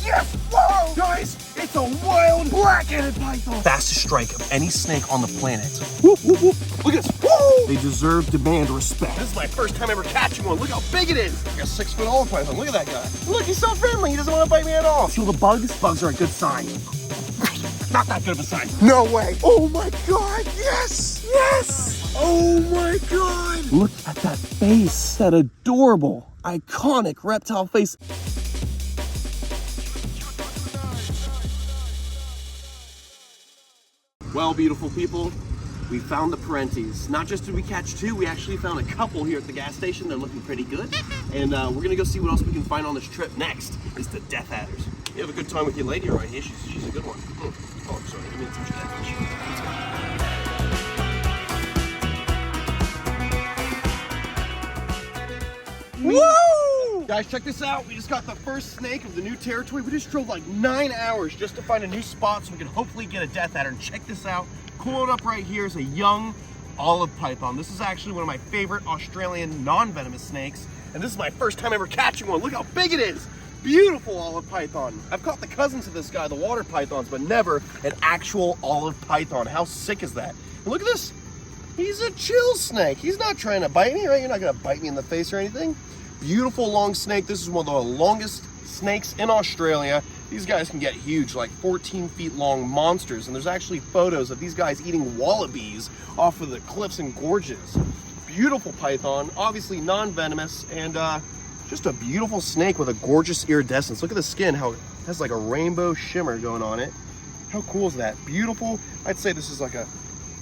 Yes! Whoa! Guys, it's a wild black-headed python. Fastest strike of any snake on the planet. Whoop, whoop, whoop. Look at this. Woo! They deserve demand respect. This is my first time ever catching one. Look how big it is. Like a 6-foot olive python. Look at that guy. Look, he's so friendly. He doesn't want to bite me at all. See all the bugs? Bugs are a good sign. Not that good of a sign. No way. Oh my God. Yes. Yes. Oh my God. Look at that face. That adorable, iconic reptile face. Well, beautiful people, we found the parentes. Not just did we catch two, we actually found a couple here at the gas station. They're looking pretty good. And we're gonna go see what else we can find on this trip. Next is the death adders. You have a good time with your lady right here. She's a good one. Oh, I'm sorry, give me a touch of that fish. Woo! Guys, check this out. We just got the first snake of the new territory. We just drove like 9 hours just to find a new spot so we can hopefully get a death adder. And check this out. Coiled up right here is a young olive python. This is actually one of my favorite Australian non-venomous snakes. And this is my first time ever catching one. Look how big it is. Beautiful olive python. I've caught the cousins of this guy, the water pythons, but never an actual olive python. How sick is that? And look at this. He's a chill snake. He's not trying to bite me, right? You're not gonna bite me in the face or anything. Beautiful long snake. This is one of the longest snakes in Australia. These guys can get huge, like 14 feet long monsters. And there's actually photos of these guys eating wallabies off of the cliffs and gorges. Beautiful python, obviously non-venomous, and just a beautiful snake with a gorgeous iridescence. Look at the skin, how it has like a rainbow shimmer going on it. How cool is that? Beautiful. I'd say this is like a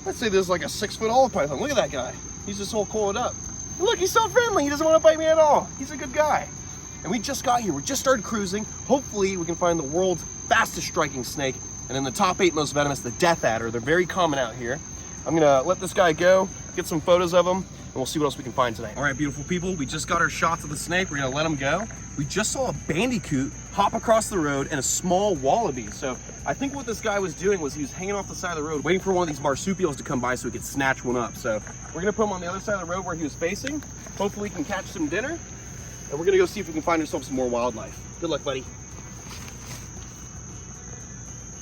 6-foot olive python. Look at that guy. He's just all coiled up. Look, he's so friendly. He doesn't want to bite me at all. He's a good guy. And we just got here. We just started cruising. Hopefully we can find the world's fastest striking snake. And in the top 8 most venomous, the death adder. They're very common out here. I'm gonna let this guy go, get some photos of him, and we'll see what else we can find tonight. All right, beautiful people, we just got our shots of the snake. We're gonna let him go. We just saw a bandicoot hop across the road and a small wallaby. So I think what this guy was doing was he was hanging off the side of the road, waiting for one of these marsupials to come by so he could snatch one up. So we're gonna put him on the other side of the road where he was facing. Hopefully he can catch some dinner. And we're gonna go see if we can find ourselves some more wildlife. Good luck, buddy.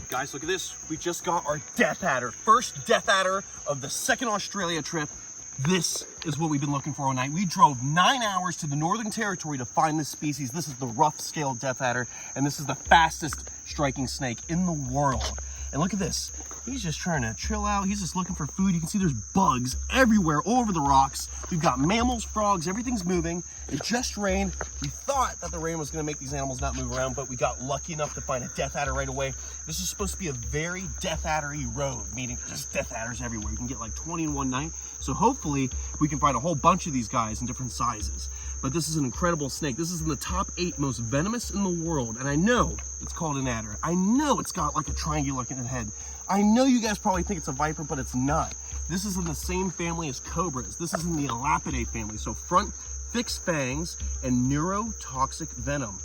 Guys, look at this. We just got our death adder. First death adder of the second Australia trip. This is what we've been looking for all night. We drove 9 hours to the Northern Territory to find this species. This is the rough-scaled death adder, and this is the fastest striking snake in the world. And look at this. He's just trying to chill out. He's just looking for food. You can see there's bugs everywhere, all over the rocks. We've got mammals, frogs, everything's moving. It just rained. We thought that the rain was gonna make these animals not move around, but we got lucky enough to find a death adder right away. This is supposed to be a very death adder-y road, meaning just death adders everywhere. You can get like 20 in one night. So hopefully we can find a whole bunch of these guys in different sizes. But this is an incredible snake. This is in the top 8 most venomous in the world. And I know it's called an adder. I know it's got like a triangular looking head. I know you guys probably think it's a viper, but it's not. This is in the same family as cobras. This is in the Elapidae family. So front fixed fangs and neurotoxic venom.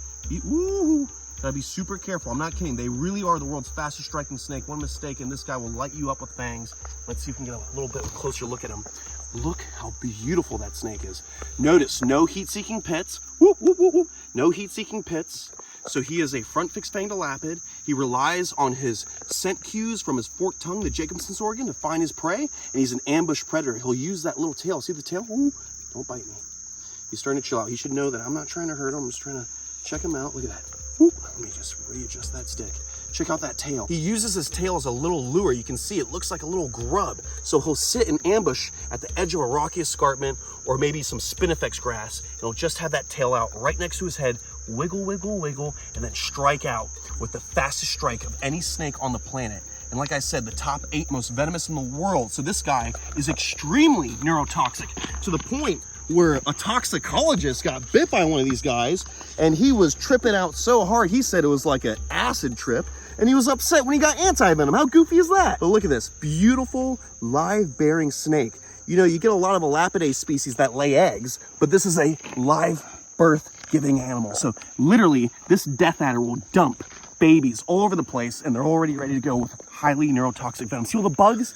Ooh, gotta be super careful. I'm not kidding. They really are the world's fastest striking snake. One mistake and this guy will light you up with fangs. Let's see if we can get a little bit closer look at him. Look how beautiful that snake is. Notice no heat-seeking pits. Whoop, whoop, whoop, whoop. No heat-seeking pits. So he is a front fixed fanged elapid. He relies on his scent cues from his forked tongue, the Jacobson's organ, to find his prey. And he's an ambush predator. He'll use that little tail. See the tail? Ooh, don't bite me. He's starting to chill out. He should know that I'm not trying to hurt him. I'm just trying to check him out. Look at that. Ooh, let me just readjust that stick. Check out that tail. He uses his tail as a little lure. You can see it looks like a little grub. So he'll sit and ambush at the edge of a rocky escarpment or maybe some spinifex grass. And he'll just have that tail out right next to his head, wiggle, wiggle, wiggle, and then strike out with the fastest strike of any snake on the planet. And like I said, the top 8 most venomous in the world. So this guy is extremely neurotoxic to the point where a toxicologist got bit by one of these guys and he was tripping out so hard, he said it was like an acid trip, and he was upset when he got anti-venom. How goofy is that? But look at this beautiful live-bearing snake. You know, you get a lot of Elapidae species that lay eggs, but this is a live birth-giving animal. So literally, this death adder will dump babies all over the place, and they're already ready to go with highly neurotoxic venom. See all the bugs?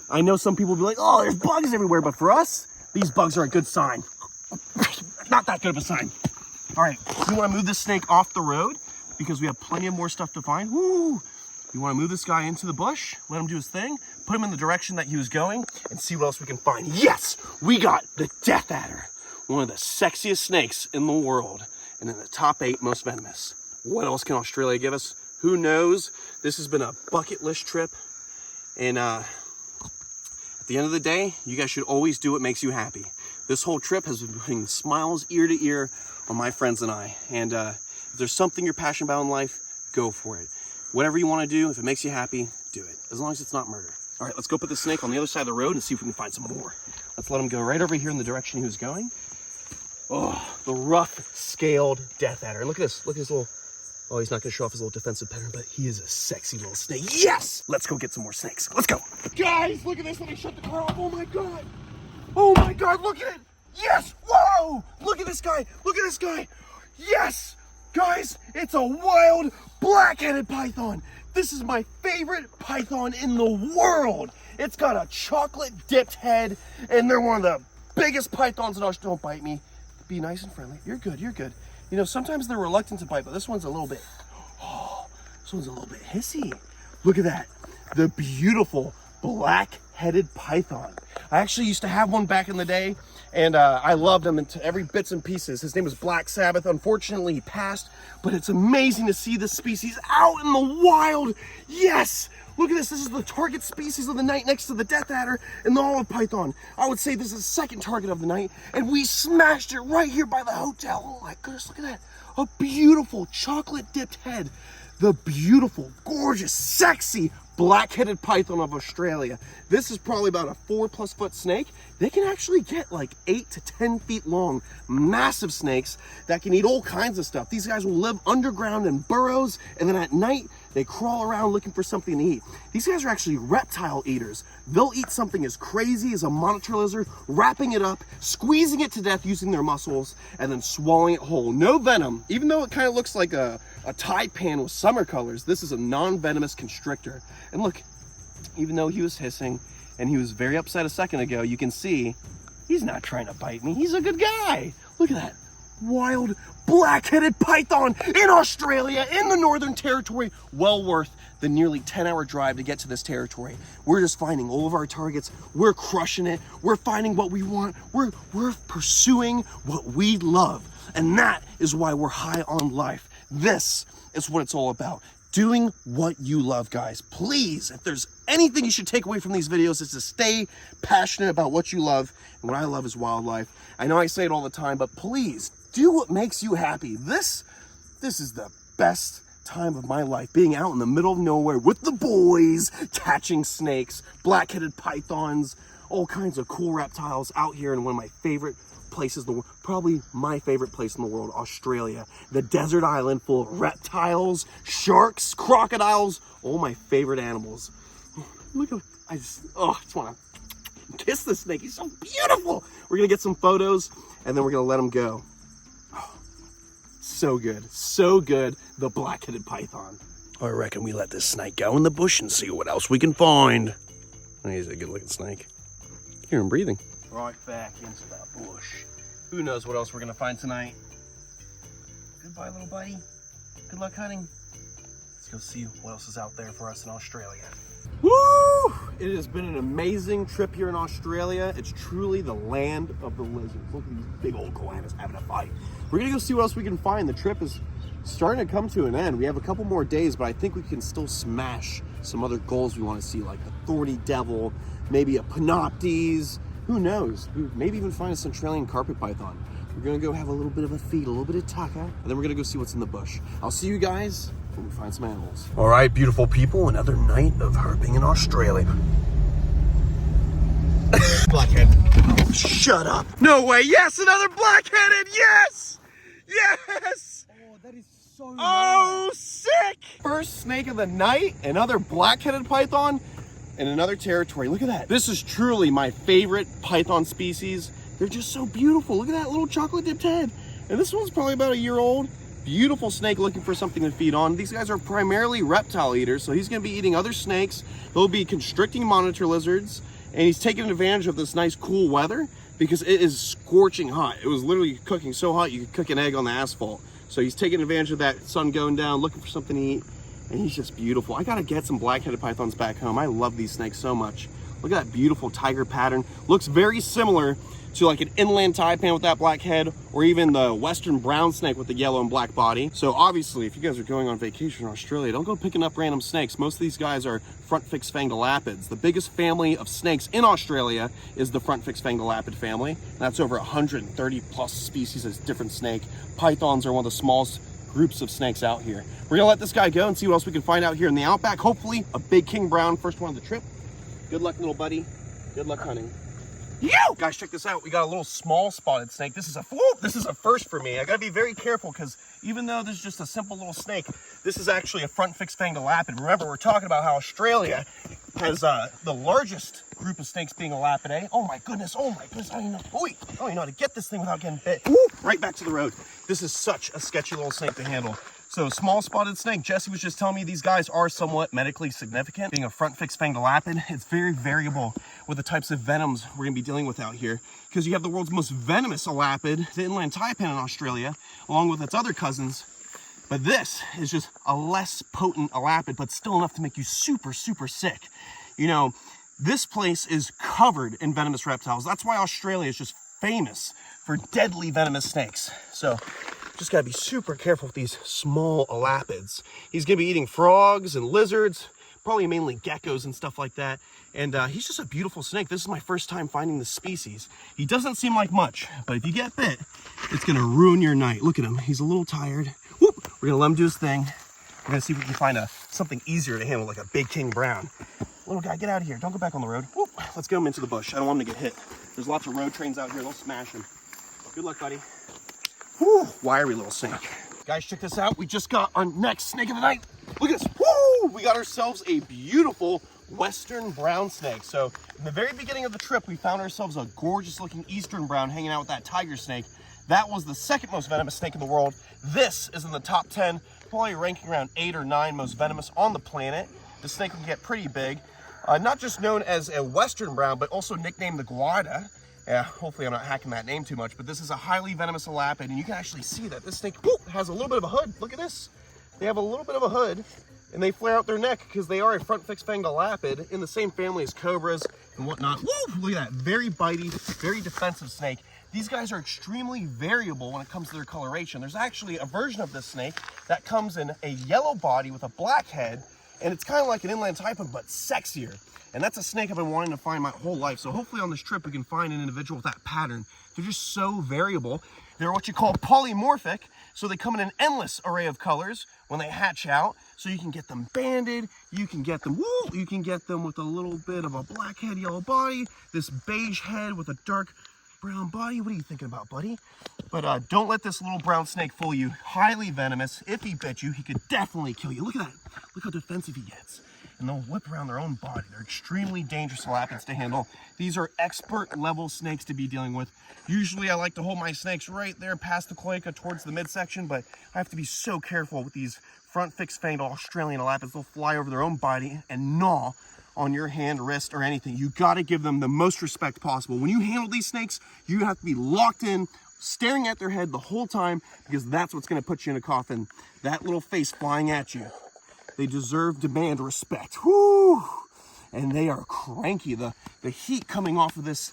I know some people will be like, oh, there's bugs everywhere, but for us, these bugs are a good sign. Not that good of a sign. All right, so we want to move this snake off the road. because we have plenty of more stuff to find. Woo! You want to move this guy into the bush, let him do his thing, put him in the direction that he was going, and see what else we can find. Yes! We got the Death Adder, one of the sexiest snakes in the world, and in the top 8 most venomous. What else can Australia give us? Who knows? This has been a bucket list trip, and at the end of the day, you guys should always do what makes you happy. This whole trip has been bringing smiles ear to ear on my friends and I, and if there's something you're passionate about in life, go for it. Whatever you want to do, if it makes you happy, do it. As long as it's not murder. All right, let's go put the snake on the other side of the road and see if we can find some more. Let's let him go right over here in the direction he was going. Oh, the rough scaled Death Adder. And look at this. Look at his little, oh, he's not going to show off his little defensive pattern, but he is a sexy little snake. Yes! Let's go get some more snakes. Let's go. Guys, look at this. Let me shut the car off. Oh my God. Oh my God, look at it. Yes! Whoa! Look at this guy. Look at this guy. Yes! Guys, it's a wild black-headed python. This is my favorite python in the world. It's got a chocolate dipped head, and they're one of the biggest pythons in Australia. Don't bite me. Be nice and friendly. You're good, you're good. You know, sometimes they're reluctant to bite, but this one's a little bit, oh, this one's a little bit hissy. Look at that. The beautiful black-headed python. I actually used to have one back in the day, and I loved him into every bits and pieces. His name was Black Sabbath. Unfortunately, he passed, but it's amazing to see this species out in the wild. Yes! Look at this. This is the target species of the night next to the Death Adder and the olive python. I would say this is the second target of the night, and we smashed it right here by the hotel. Oh my goodness, look at that. A beautiful chocolate-dipped head. The beautiful, gorgeous, sexy black-headed python of Australia. This is probably about a 4+ foot snake. They can actually get like 8 to 10 feet long, massive snakes that can eat all kinds of stuff. These guys will live underground in burrows, and then at night, they crawl around looking for something to eat. These guys are actually reptile eaters. They'll eat something as crazy as a monitor lizard, wrapping it up, squeezing it to death using their muscles, and then swallowing it whole. No venom. Even though it kind of looks like a taipan with summer colors, this is a non-venomous constrictor. And look, even though he was hissing and he was very upset a second ago, you can see he's not trying to bite me. He's a good guy. Look at that. Wild black-headed python in Australia, in the Northern Territory. Well worth the nearly 10-hour drive to get to this territory. We're just finding all of our targets. We're crushing it. We're finding what we want. We're pursuing what we love. And that is why we're high on life. This is what it's all about. Doing what you love, guys. Please, if there's anything you should take away from these videos, is to stay passionate about what you love. And what I love is wildlife. I know I say it all the time, but please do what makes you happy. This is the best time of my life, being out in the middle of nowhere with the boys, catching snakes, black-headed pythons, all kinds of cool reptiles out here in one of my favorite places in the world, probably my favorite place in the world, Australia. The desert island full of reptiles, sharks, crocodiles, all my favorite animals. Look at, I just want to kiss this snake. He's so beautiful. We're gonna get some photos and then we're gonna let him go. Oh, so good, so good. The black-headed python. I reckon we let this snake go in the bush and see what else we can find. He's a good-looking snake. Hear him breathing. Right back into that bush. Who knows what else we're gonna find tonight? Goodbye, little buddy. Good luck hunting. Let's go see what else is out there for us in Australia. Woo! It has been an amazing trip here in Australia. It's truly the land of the lizards. Look at these big old koalas having a fight. We're gonna go see what else we can find. The trip is starting to come to an end. We have a couple more days, but I think we can still smash some other goals we want to see, like a thorny devil, maybe a panoptes. Who knows? Maybe even find a Centralian carpet python. We're gonna go have a little bit of a feed, a little bit of tucker, and then we're gonna go see what's in the bush. I'll see you guys when we find some animals. All right, beautiful people, another night of herping in Australia. Blackhead. Oh, shut up. No way. Yes, another black-headed. Yes. Yes. Oh, that is so nice. Sick. First snake of the night, another black-headed python in another territory. Look at that. This is truly my favorite python species. They're just so beautiful. Look at that little chocolate dipped head. And this one's probably about a year old. Beautiful snake looking for something to feed on. These guys are primarily reptile eaters, so he's gonna be eating other snakes. They'll be constricting monitor lizards, and he's taking advantage of this nice cool weather because it is scorching hot. It was literally cooking so hot you could cook an egg on the asphalt. So he's taking advantage of that sun going down, looking for something to eat, and he's just beautiful. I gotta get some black-headed pythons back home. I love these snakes so much. Look at that beautiful tiger pattern. Looks very similar to like an inland taipan with that black head, or even the western brown snake with the yellow and black body. So obviously, if you guys are going on vacation in Australia, don't go picking up random snakes. Most of these guys are front fixed fanged elapids. The biggest family of snakes in Australia is the front fixed fanged elapid family. That's over 130 plus species of different snake. Pythons are one of the smallest groups of snakes out here. We're gonna let this guy go and see what else we can find out here in the outback. Hopefully a big king brown, first one of the trip. Good luck, little buddy. Good luck hunting. Yo! Guys, check this out. We got a little small spotted snake. This is a first for me. I gotta be very careful because even though this is just a simple little snake, this is actually a front fixed fanged elapid. Remember, we're talking about how Australia has the largest group of snakes being elapidae. Oh my goodness, I don't even know how to get this thing without getting bit. Woo! Right back to the road. This is such a sketchy little snake to handle. So small spotted snake, Jesse was just telling me these guys are somewhat medically significant. Being a front fixed fanged elapid, it's very variable with the types of venoms we're gonna be dealing with out here. Because you have the world's most venomous elapid, the inland taipan in Australia, along with its other cousins. But this is just a less potent elapid, but still enough to make you super, super sick. You know, this place is covered in venomous reptiles. That's why Australia is just famous for deadly venomous snakes. So just gotta be super careful with these small elapids. He's gonna be eating frogs and lizards, probably mainly geckos and stuff like that. And he's just a beautiful snake. This is my first time finding this species. He doesn't seem like much, but if you get bit, it's gonna ruin your night. Look at him, he's a little tired. Whoop. We're gonna let him do his thing. We're gonna see if we can find something easier to handle, like a big king brown. Little guy, get out of here. Don't go back on the road. Whoop. Let's get him into the bush. I don't want him to get hit. There's lots of road trains out here. They'll smash him. Good luck, buddy. Whew, wiry little snake. Guys, check this out. We just got our next snake of the night. Look at this. Woo! We got ourselves a beautiful western brown snake. So in the very beginning of the trip, we found ourselves a gorgeous looking eastern brown hanging out with that tiger snake. That was the second most venomous snake in the world. This is in the top 10, probably ranking around 8 or 9 most venomous on the planet. The snake can get pretty big. Not just known as a western brown, but also nicknamed the guarda. Yeah, hopefully I'm not hacking that name too much, but this is a highly venomous elapid, and you can actually see that this snake has a little bit of a hood. Look at this. They have a little bit of a hood, and they flare out their neck because they are a front fixed fanged elapid in the same family as cobras and whatnot. Woo! Look at that. Very bitey, very defensive snake. These guys are extremely variable when it comes to their coloration. There's actually a version of this snake that comes in a yellow body with a black head, and it's kind of like an inland taipan, but sexier. And that's a snake I've been wanting to find my whole life. So hopefully on this trip, we can find an individual with that pattern. They're just so variable. They're what you call polymorphic. So they come in an endless array of colors when they hatch out. So you can get them banded, you can get them, you can get them with a little bit of a black head, yellow body, this beige head with a dark brown body. What are you thinking about, buddy? But don't let this little brown snake fool you. Highly venomous. If he bit you, he could definitely kill you. Look at that. Look how defensive he gets. And they'll whip around their own body. They're extremely dangerous elapids to handle. These are expert level snakes to be dealing with. Usually I like to hold my snakes right there past the cloaca towards the midsection, but I have to be so careful with these front fixed fanged Australian elapids. They'll fly over their own body and gnaw on your hand, wrist, or anything. You gotta give them the most respect possible. When you handle these snakes, you have to be locked in, staring at their head the whole time, because that's what's gonna put you in a coffin. That little face flying at you. They demand respect. Whoo! And they are cranky. The heat coming off of this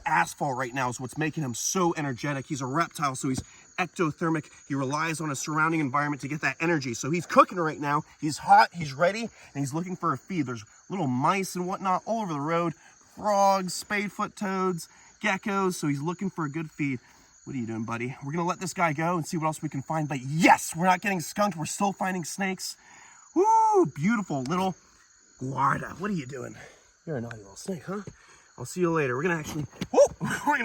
asphalt right now is what's making him so energetic. He's a reptile, so he's ectothermic. He relies on his surrounding environment to get that energy. So he's cooking right now. He's hot, he's ready, and he's looking for a feed. There's little mice and whatnot all over the road. Frogs, spadefoot toads, geckos. So he's looking for a good feed. What are you doing, buddy? We're gonna let this guy go and see what else we can find. But yes, we're not getting skunked. We're still finding snakes. Woo, beautiful little guarda. What are you doing? You're a naughty little snake, huh? I'll see you later. We're gonna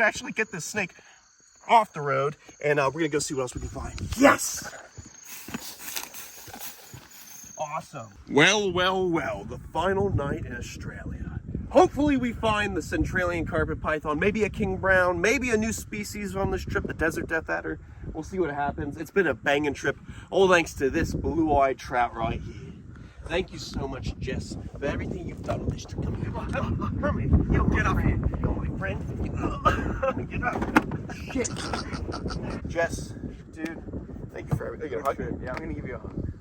actually get this snake off the road, and we're gonna go see what else we can find. Yes! Awesome. Well, the final night in Australia. Hopefully we find the Centralian carpet python, maybe a king brown, maybe a new species on this trip, the desert death adder. We'll see what happens. It's been a banging trip, all thanks to this blue-eyed trout right here. Thank you so much, Jess, for everything you've done on this trip. Come here, Hermie, you get up here. Go, my friend. Get up. Shit. Jess, dude, thank you for everything. You gonna hug? Yeah, I'm gonna give you a hug.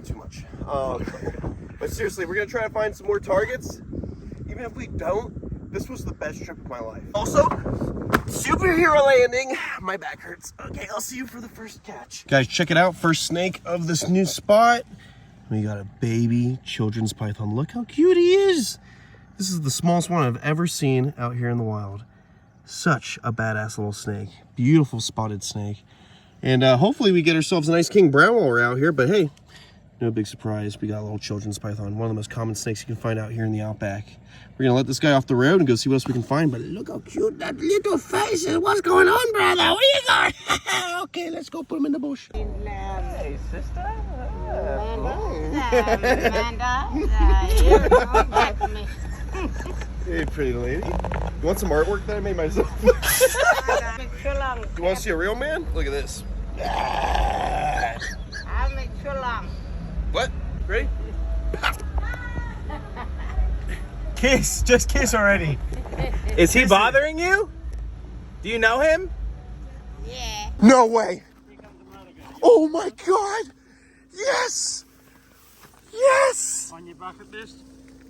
Too much. But seriously, we're gonna try to find some more targets. Even if we don't, this was the best trip of my life. Also, superhero landing. My back hurts. Okay, I'll see you for the first catch. Guys, check it out. First snake of this new spot. We got a baby children's python. Look how cute he is. This is the smallest one I've ever seen out here in the wild. Such a badass little snake. Beautiful spotted snake. And hopefully we get ourselves a nice king brown while we're out here. But hey, no big surprise. We got a little children's python. One of the most common snakes you can find out here in the outback. We're going to let this guy off the road and go see what else we can find. But look how cute that little face is. What's going on, brother? Where you going? Okay, let's go put him in the bush. Hey, sister. Hey, pretty lady. You want some artwork that I made myself? You want to see a real man? Look at this. What? Ready? Kiss, just kiss already. Is he bothering you? Do you know him? Yeah. No way. Oh my God. Yes. Yes. On your bucket list?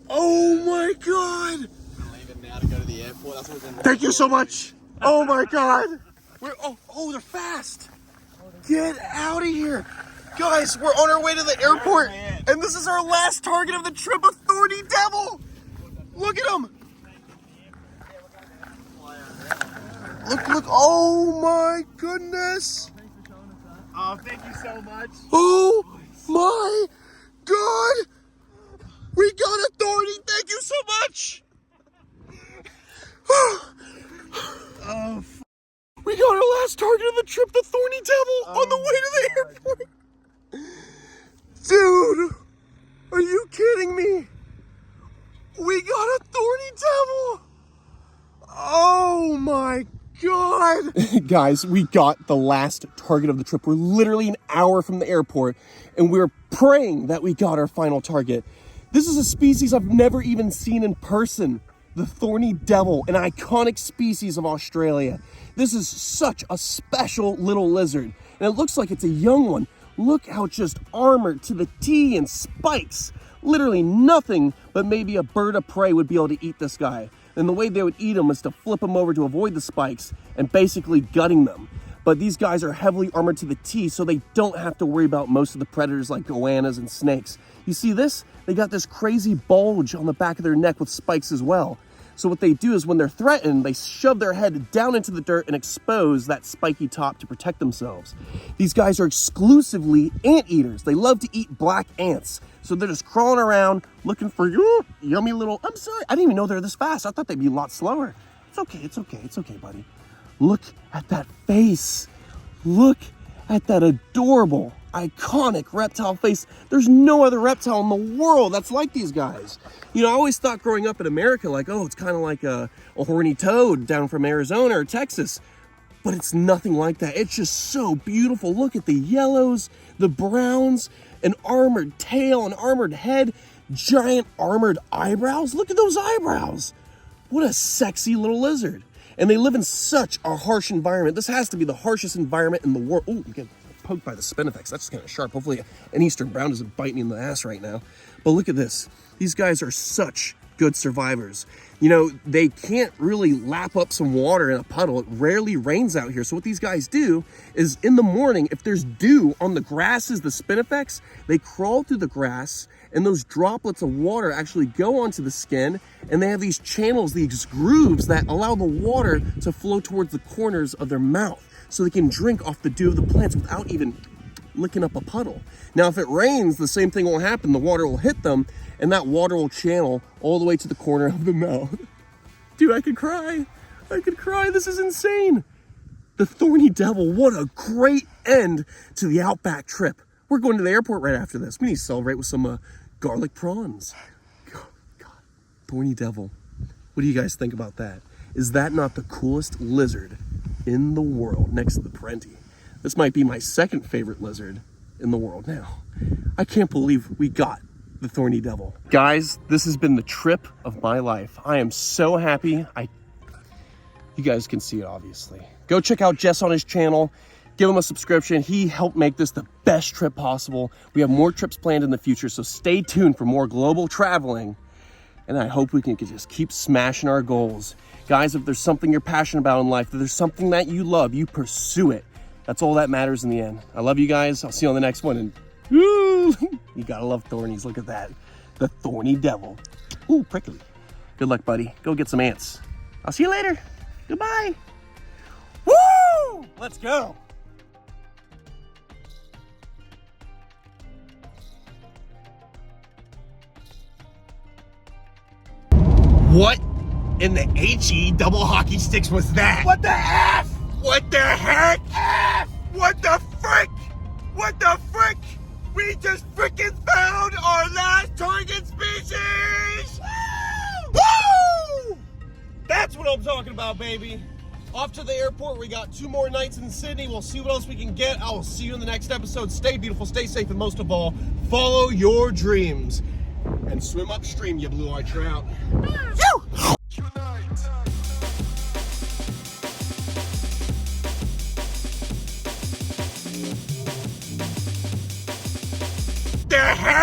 Oh my God. We're leaving now to go to the airport. That's what we're Thank you so much. Oh my God. Oh, they're fast. Get out of here. Guys, we're on our way to the airport. And this is our last target of the trip, a thorny devil. Look at him. Look. Oh my goodness. Oh, thank you so much. Oh my God. We got a thorny. Thank you so much. Oh, We got our last target of the trip, the thorny devil, on the way to the airport. Dude, are you kidding me? We got a thorny devil. Oh my God. Guys, we got the last target of the trip. We're literally an hour from the airport, and we're praying that we got our final target. This is a species I've never even seen in person. The thorny devil, an iconic species of Australia. This is such a special little lizard, and it looks like it's a young one. Look how just armored to the T and spikes. Literally nothing but maybe a bird of prey would be able to eat this guy. And the way they would eat him was to flip him over to avoid the spikes and basically gutting them. But these guys are heavily armored to the T, so they don't have to worry about most of the predators like goannas and snakes. You see this? They got this crazy bulge on the back of their neck with spikes as well. So what they do is when they're threatened, they shove their head down into the dirt and expose that spiky top to protect themselves. These guys are exclusively anteaters. They love to eat black ants. So they're just crawling around looking for yummy little, I'm sorry, I didn't even know they're this fast. I thought they'd be a lot slower. It's okay, buddy. Look at that face. Look at that adorable, iconic reptile face. There's no other reptile in the world that's like these guys. You know, I always thought growing up in America, like, oh, it's kind of like a horny toad down from Arizona or Texas. But it's nothing like that. It's just so beautiful. Look at the yellows, the browns, an armored tail, an armored head, giant armored eyebrows. Look at those eyebrows. What a sexy little lizard. And they live in such a harsh environment. This has to be the harshest environment in the world. Oh, I'm getting poked by the spinifex. That's kind of sharp. Hopefully an eastern brown doesn't bite me in the ass right now. But look at this. These guys are such good survivors. You know, they can't really lap up some water in a puddle. It rarely rains out here. So what these guys do is in the morning, if there's dew on the grasses, the spinifex, they crawl through the grass and those droplets of water actually go onto the skin, and they have these channels, these grooves that allow the water to flow towards the corners of their mouth so they can drink off the dew of the plants without even licking up a puddle. Now, if it rains, the same thing will happen. The water will hit them, and that water will channel all the way to the corner of the mouth. Dude, I could cry. This is insane. The thorny devil, what a great end to the Outback trip. We're going to the airport right after this. We need to celebrate with some garlic prawns. God. Thorny devil. What do you guys think about that? Is that not the coolest lizard in the world next to the Parenti? This might be my second favorite lizard in the world now. I can't believe we got the thorny devil. Guys, this has been the trip of my life. I am so happy. You guys can see it, obviously. Go check out Jess on his channel. give him a subscription. He helped make this the best trip possible. We have more trips planned in the future, so stay tuned for more global traveling. And I hope we can just keep smashing our goals. Guys, if there's something you're passionate about in life, if there's something that you love, you pursue it. That's all that matters in the end. I love you guys. I'll see you on the next one. And woo, you gotta love Thornies. Look at that. The Thorny Devil. Ooh, prickly. Good luck, buddy. Go get some ants. I'll see you later. Goodbye. Woo! Let's go. What in the HE double hockey sticks was that? What the F? What the heck? F? What the frick? What the frick? We just freaking found our last target species! Woo! That's what I'm talking about, baby. Off to the airport. We got 2 more nights in Sydney. We'll see what else we can get. I will see you in the next episode. Stay beautiful, stay safe, and most of all, follow your dreams. And swim upstream, you blue-eyed trout. The heck?